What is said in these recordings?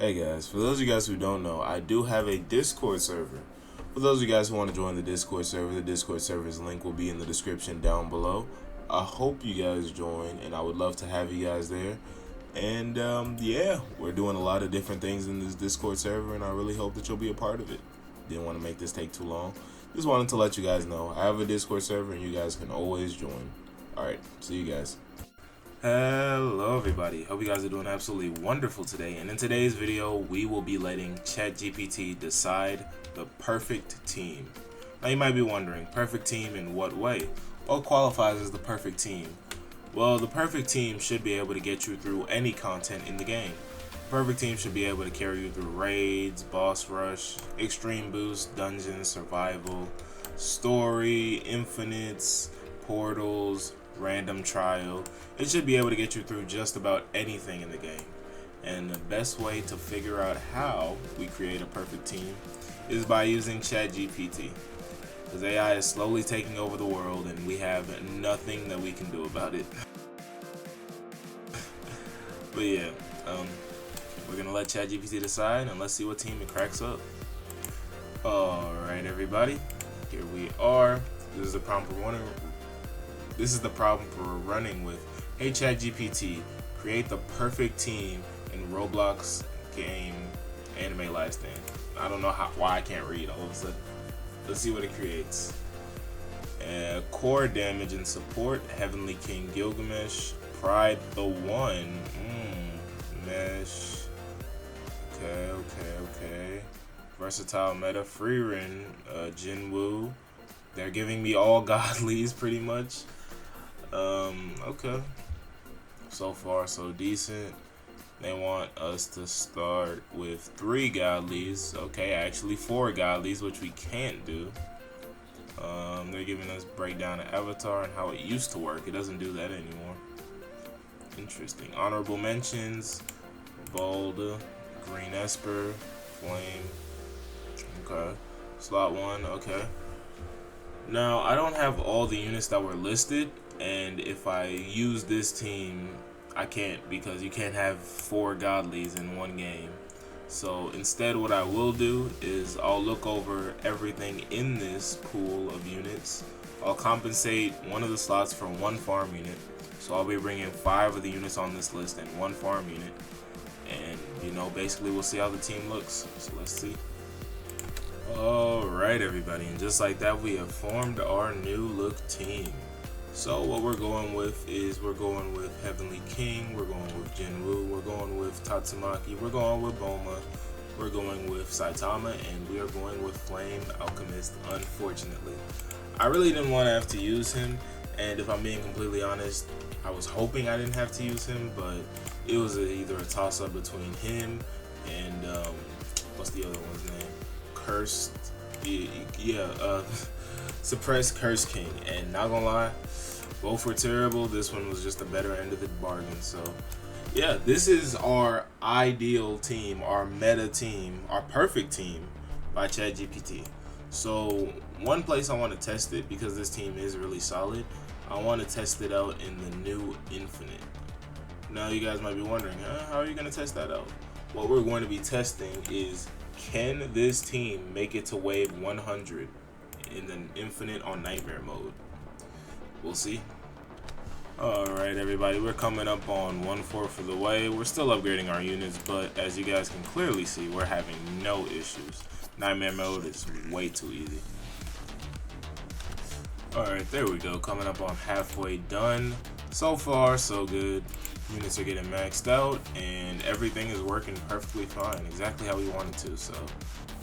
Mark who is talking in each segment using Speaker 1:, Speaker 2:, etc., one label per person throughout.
Speaker 1: Hey guys, for those of you guys who don't know, I do have a Discord server. For those of you guys who want to join the Discord server's link will be in the description down below. I hope you guys join, and I would love to have you guys there. And yeah, we're doing a lot of different things in this Discord server, and I really hope that you'll be a part of it. Didn't want to make this take too long. Just wanted to let you guys know I have a Discord server, and you guys can always join. Alright, see you guys. Hello everybody, hope you guys are doing absolutely wonderful today, and in today's video we will be letting ChatGPT decide the perfect team. Now you might be wondering, perfect team in what way? What qualifies as the perfect team? Well, the perfect team should be able to get you through any content in the game. The perfect team should be able to carry you through raids, boss rush, extreme boost, dungeons, survival, story, infinites, portals, random trial. It should be able to get you through just about anything in the game. And the best way to figure out how we create a perfect team is by using ChatGPT. Because AI is slowly taking over the world and we have nothing that we can do about it. But yeah, we're gonna let ChatGPT decide and let's see what team it cracks up. Alright everybody, here we are. This is the prompt we're running. This is the problem we're running with. Hey ChatGPT, create the perfect team in Roblox game anime live stand. I don't know why I can't read all of a sudden. Let's see what it creates. Core damage and support, Heavenly King Gilgamesh, Pride the One, Mesh, okay. Versatile meta, Freerin, Jinwoo. They're giving me all godlies pretty much. Okay. So far, so decent. They want us to start with 3 godlies. Okay, actually 4 godlies, which we can't do. They're giving us breakdown of Avatar and how it used to work. It doesn't do that anymore. Interesting. Honorable mentions: Bold, Green Esper, Flame. Okay. Slot 1. Okay. Now I don't have all the units that were listed. And if I use this team, I can't, because you can't have 4 godlies in one game. So instead what I will do is I'll look over everything in this pool of units. I'll compensate one of the slots for 1 farm unit. So I'll be bringing 5 of the units on this list and 1 farm unit. And basically we'll see how the team looks. So let's see. Alright everybody, and just like that we have formed our new look team. So what we're going with is we're going with Heavenly King, we're going with Jinwoo, we're going with Tatsumaki, we're going with Boma, we're going with Saitama, and we are going with Flame Alchemist, unfortunately. I really didn't want to have to use him, and if I'm being completely honest, I was hoping I didn't have to use him, but it was either a toss-up between him and, what's the other one's name? Cursed, Suppressed Curse King, and not gonna lie, both were terrible. This one was just a better end of the bargain. So yeah, this is our ideal team, our meta team, our perfect team by ChatGPT. So one place I want to test it, because this team is really solid, I want to test it out in the new Infinite. Now you guys might be wondering, how are you going to test that out? What we're going to be testing is, can this team make it to wave 100 in the Infinite on Nightmare mode? We'll see. Alright everybody, we're coming up on 1/4 of the way. We're still upgrading our units, but as you guys can clearly see, we're having no issues. Nightmare mode is way too easy. Alright, there we go. Coming up on halfway done. So far, so good. Units are getting maxed out, and everything is working perfectly fine, exactly how we wanted to. So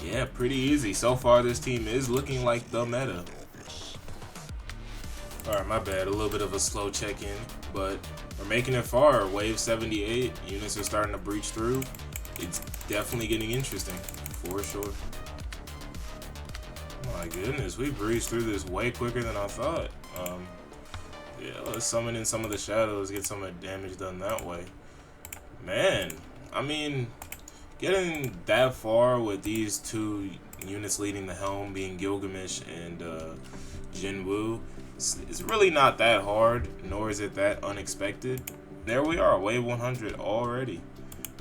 Speaker 1: yeah, pretty easy. So far this team is looking like the meta. Alright, my bad, a little bit of a slow check-in, but we're making it far. Wave 78, units are starting to breach through. It's definitely getting interesting, for sure. My goodness, we breezed through this way quicker than I thought. Yeah, let's summon in some of the shadows, get some of the damage done that way. Man, I mean, getting that far with these 2 units leading the helm, being Gilgamesh and Jinwoo, it's really not that hard, nor is it that unexpected. There we are, wave 100 already.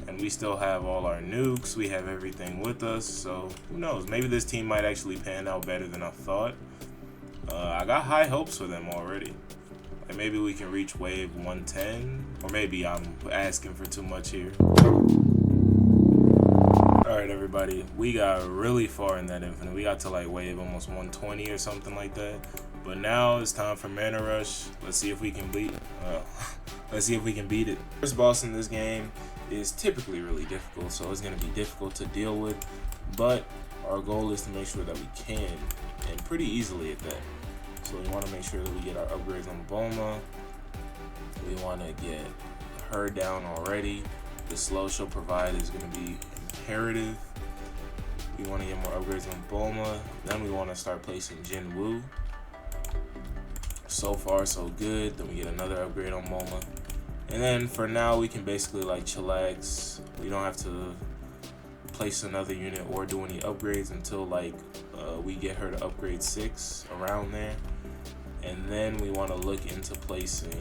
Speaker 1: and we still have all our nukes. We have everything with us, so who knows? Maybe this team might actually pan out better than I thought. I got high hopes for them already. Like maybe we can reach wave 110, or maybe I'm asking for too much here. Alright everybody, we got really far in that infinite. We got to like wave almost 120 or something like that. But now it's time for mana rush. Let's see if we can beat it. First boss in this game is typically really difficult, so it's gonna be difficult to deal with. But our goal is to make sure that we can, and pretty easily at that. So we want to make sure that we get our upgrades on Bulma. We want to get her down already. The slow she'll provide is going to be imperative. We want to get more upgrades on Bulma. Then we want to start placing Jin Woo. So far so good. Then we get another upgrade on Bulma. And then for now we can basically like chillax. We don't have to place another unit or do any upgrades until like we get her to upgrade 6 around there. And then we want to look into placing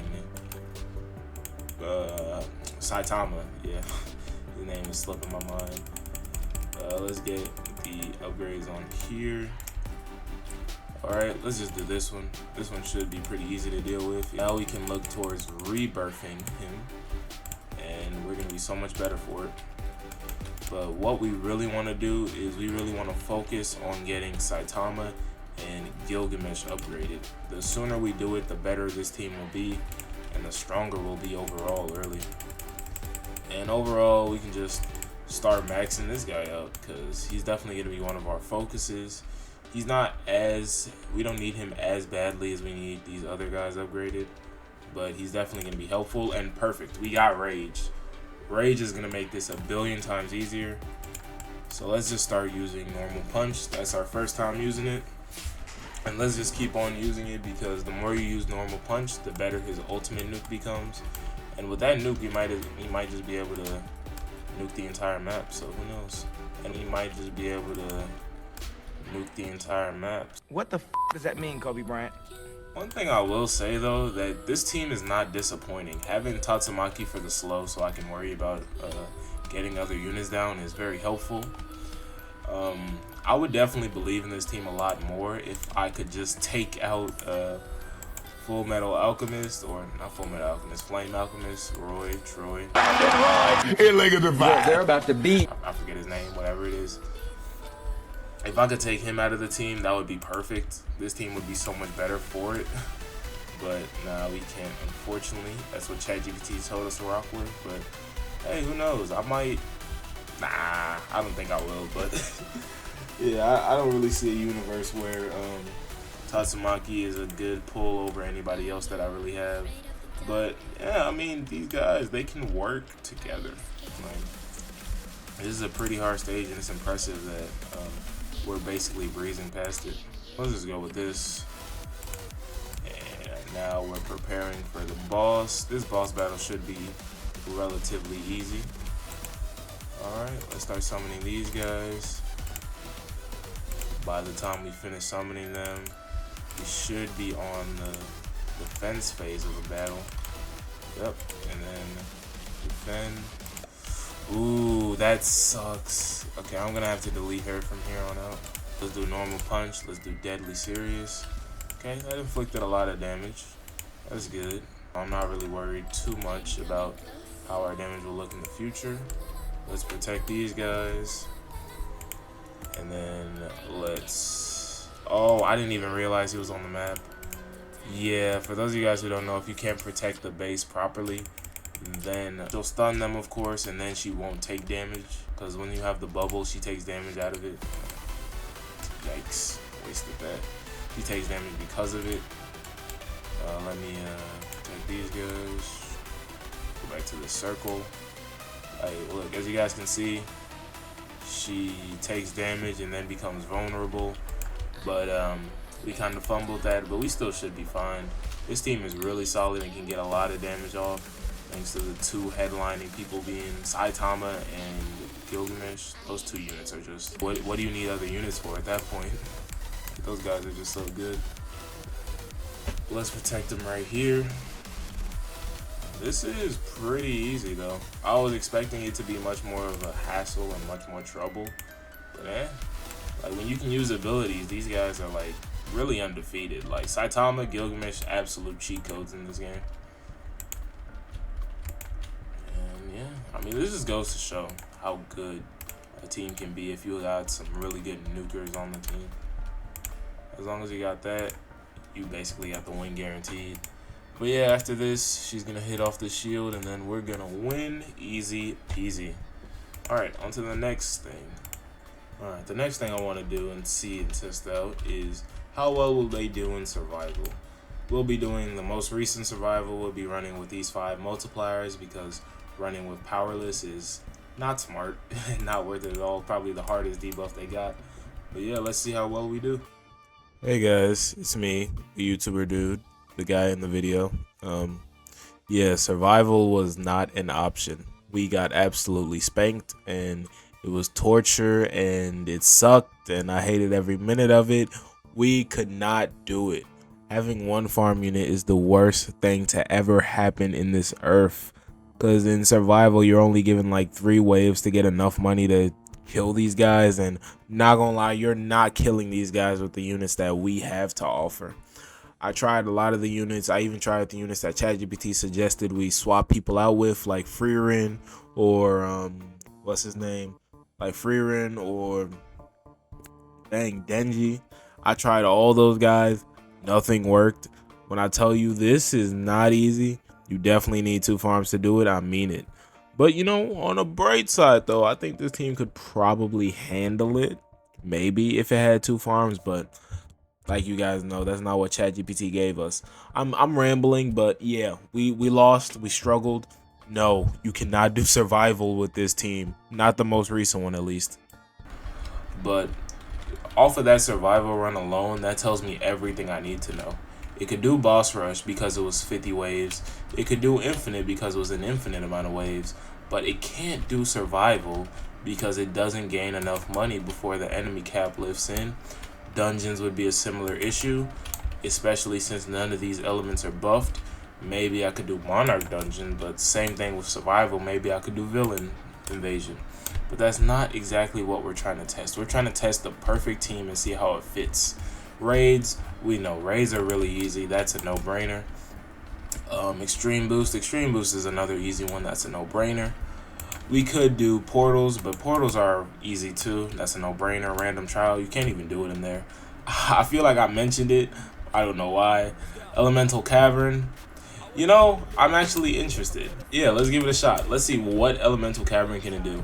Speaker 1: Saitama. Yeah, his name is slipping my mind. Let's get the upgrades on here. Alright, let's just do this one. This one should be pretty easy to deal with. Now we can look towards rebirthing him, and we're going to be so much better for it. But what we really want to do is we really want to focus on getting Saitama and Gilgamesh upgraded. The sooner we do it, the better this team will be, and the stronger we'll be overall, really. And overall, we can just start maxing this guy up, because he's definitely going to be one of our focuses. He's not as, we don't need him as badly as we need these other guys upgraded, but he's definitely going to be helpful and perfect. We got Rage. Rage is going to make this a billion times easier. So let's just start using normal punch. That's our first time using it. And let's just keep on using it, because the more you use normal punch, the better his ultimate nuke becomes. And with that nuke, he might just be able to nuke the entire map, so who knows? And he might just be able to nuke the entire map.
Speaker 2: What the f does that mean, Kobe Bryant?
Speaker 1: One thing I will say though, that this team is not disappointing. Having Tatsumaki for the slow so I can worry about getting other units down is very helpful. I would definitely believe in this team a lot more if I could just take out Full Metal Alchemist, or not Full Metal Alchemist, Flame Alchemist, Troy.
Speaker 2: They're about to beat.
Speaker 1: I forget his name, whatever it is. If I could take him out of the team, that would be perfect. This team would be so much better for it. But nah, we can't, unfortunately. That's what ChatGPT told us to rock with. But hey, who knows? I might. Nah, I don't think I will. But yeah, I don't really see a universe where Tatsumaki is a good pull over anybody else that I really have. But yeah, I mean, these guys, they can work together. Like, this is a pretty hard stage, and it's impressive that we're basically breezing past it. Let's just go with this. And now we're preparing for the boss. This boss battle should be relatively easy. Alright, let's start summoning these guys. By the time we finish summoning them, we should be on the defense phase of the battle. Yep, and then defend. Ooh, that sucks. Okay, I'm gonna have to delete her from here on out. Let's do normal punch. Let's do deadly serious. Okay, that inflicted a lot of damage. That's good. I'm not really worried too much about how our damage will look in the future. Let's protect these guys. And then let's... Oh, I didn't even realize he was on the map. Yeah, for those of you guys who don't know, if you can't protect the base properly, then she'll stun them, of course, and then she won't take damage, because when you have the bubble, she takes damage out of it. Yikes, wasted that. She takes damage because of it. Let me protect these guys. Go back to the circle. Hey, look, as you guys can see, she takes damage and then becomes vulnerable, but we kind of fumbled that, but we still should be fine. This team is really solid and can get a lot of damage off, thanks to the two headlining people being Saitama and Gilgamesh. Those two units are just, what do you need other units for at that point? Those guys are just so good. Let's protect them right here. This is pretty easy though. I was expecting it to be much more of a hassle and much more trouble. But like when you can use abilities, these guys are like really undefeated. Like Saitama, Gilgamesh, absolute cheat codes in this game. And yeah, I mean this just goes to show how good a team can be if you got some really good nukers on the team. As long as you got that, you basically got the win guaranteed. But yeah, after this, she's gonna hit off the shield, and then we're gonna win easy peasy. Alright, on to the next thing. Alright, the next thing I want to do and see and test out is how well will they do in survival. We'll be doing the most recent survival. We'll be running with these 5 multipliers because running with powerless is not smart, not worth it at all. Probably the hardest debuff they got. But yeah, let's see how well we do. Hey guys, it's me, the YouTuber dude, the guy in the video. Yeah, survival was not an option. We got absolutely spanked and it was torture and it sucked and I hated every minute of it. We could not do it. Having one farm unit is the worst thing to ever happen in this earth. Because in survival, you're only given like 3 waves to get enough money to kill these guys, and not gonna lie, you're not killing these guys with the units that we have to offer. I tried a lot of the units. I even tried the units that ChatGPT suggested we swap people out with, like Freerin or what's his name, like Freerin or Denji. I tried all those guys, nothing worked. When I tell you this is not easy, you definitely need 2 farms to do it. I mean it. But, you know, on a bright side, though, I think this team could probably handle it. Maybe if it had 2 farms, but like you guys know, that's not what ChatGPT gave us. I'm rambling, but yeah, we lost. We struggled. No, you cannot do survival with this team. Not the most recent one, at least. But off of that survival run alone, that tells me everything I need to know. It could do boss rush because it was 50 waves. It could do infinite because it was an infinite amount of waves. But it can't do survival because it doesn't gain enough money before the enemy cap lifts in. Dungeons would be a similar issue, especially since none of these elements are buffed. Maybe I could do Monarch Dungeon, but same thing with survival. Maybe I could do Villain Invasion. But that's not exactly what we're trying to test. We're trying to test the perfect team and see how it fits. Raids, we know raids are really easy. That's a no-brainer. Extreme Boost is another easy one. That's a no-brainer. We could do portals, but portals are easy too. That's a no-brainer. Random trial, you can't even do it in there. I feel like I mentioned it. I don't know why. Elemental cavern. You know, I'm actually interested. Yeah, let's give it a shot. Let's see what elemental cavern can it do.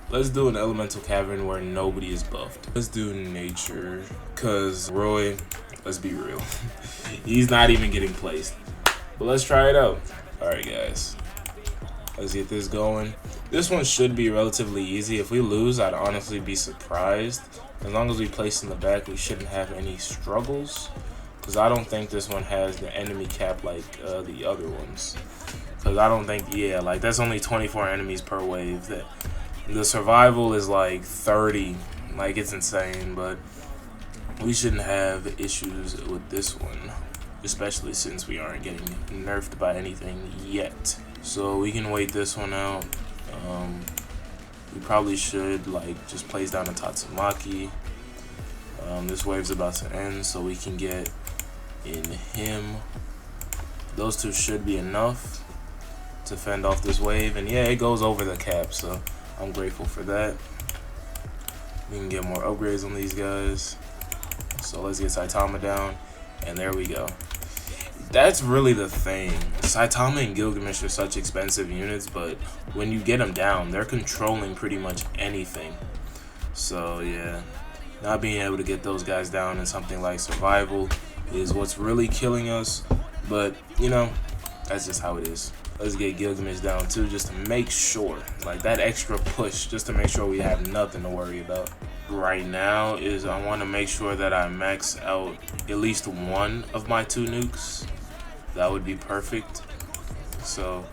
Speaker 1: Let's do an elemental cavern where nobody is buffed. Let's do nature, cause Roy, let's be real, he's not even getting placed. But let's try it out. All right, guys, let's get this going. This one should be relatively easy. If we lose, I'd honestly be surprised. As long as we place in the back, we shouldn't have any struggles. Cause I don't think this one has the enemy cap like the other ones. Cause I don't think, yeah, like that's only 24 enemies per wave. That the survival is like 30, like it's insane, but we shouldn't have issues with this one, especially since we aren't getting nerfed by anything yet. So we can wait this one out. We probably should like just place down a Tatsumaki. This wave's about to end, so we can get in him. Those 2 should be enough to fend off this wave, and yeah, it goes over the cap, so I'm grateful for that. We can get more upgrades on these guys. So let's get Saitama down, and there we go. That's really the thing. Saitama and Gilgamesh are such expensive units, but when you get them down, they're controlling pretty much anything. So yeah, not being able to get those guys down in something like survival is what's really killing us. But you know, that's just how it is. Let's get Gilgamesh down too, just to make sure, like that extra push, just to make sure we have nothing to worry about. Right now is I want to make sure that I max out at least one of my 2 nukes. That would be perfect. So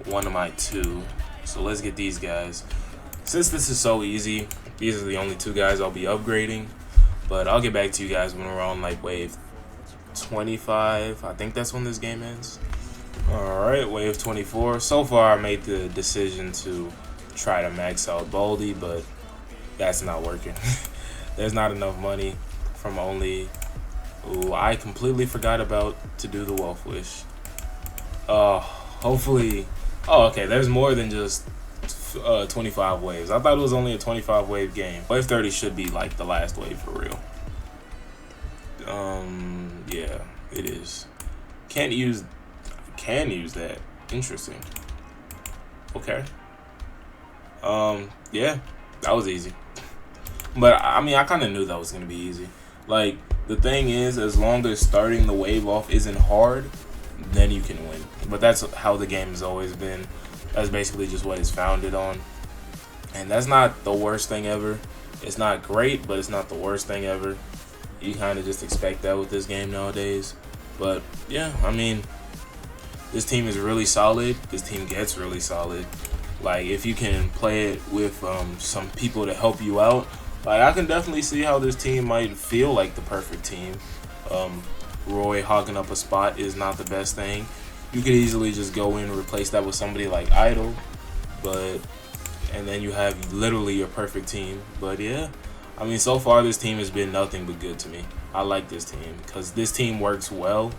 Speaker 1: one of my 2. So let's get these guys. Since this is so easy, these are the only 2 guys I'll be upgrading. But I'll get back to you guys when we're on like wave 25. I think that's when this game ends. Alright, wave 24. So far I made the decision to try to max out Baldy, but that's not working. There's not enough money from only... Ooh, I completely forgot about to do the Wolf Wish. Hopefully... Oh, okay, there's more than just 25 waves. I thought it was only a 25 wave game. Wave 30 should be like the last wave for real. Yeah, it is. Can use that. Interesting. Okay. Yeah, that was easy. But I mean, I kind of knew that was gonna be easy. Like, the thing is, as long as starting the wave off isn't hard, then you can win. But that's how the game has always been. That's basically just what it's founded on. And that's not the worst thing ever. It's not great, but it's not the worst thing ever. You kind of just expect that with this game nowadays. But yeah, I mean, this team is really solid. This team gets really solid. Like, if you can play it with some people to help you out, like, I can definitely see how this team might feel like the perfect team. Roy hogging up a spot is not the best thing. You could easily just go in and replace that with somebody like Idol, and then you have literally your perfect team. But yeah, I mean, so far this team has been nothing but good to me. I like this team because this team works well.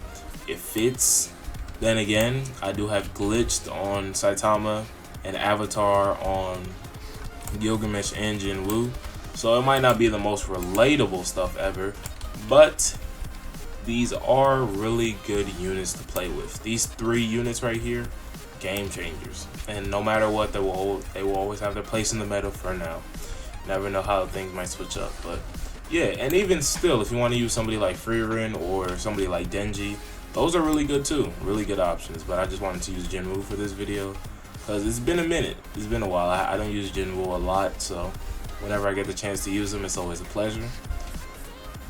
Speaker 1: It fits. Then again, I do have glitched on Saitama and Avatar on Gilgamesh and Jinwoo, so it might not be the most relatable stuff ever, but these are really good units to play with. These 3 units right here, game changers, and no matter what, they will always have their place in the meta for now. Never know how things might switch up, but yeah. And even still, if you want to use somebody like Freerin or somebody like Denji, those are really good too, really good options. But I just wanted to use Jinwoo for this video because it's been a minute, it's been a while. I don't use Jinwoo a lot, so whenever I get the chance to use them, it's always a pleasure.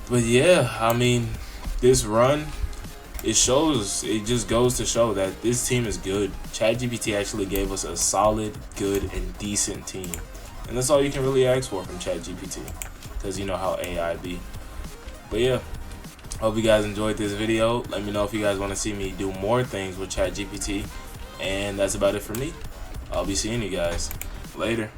Speaker 1: But yeah, I mean, this run, it just goes to show that this team is good. ChatGPT actually gave us a solid, good, and decent team. And that's all you can really ask for from ChatGPT, because you know how AI be. But yeah, hope you guys enjoyed this video. Let me know if you guys want to see me do more things with ChatGPT. And that's about it for me. I'll be seeing you guys later.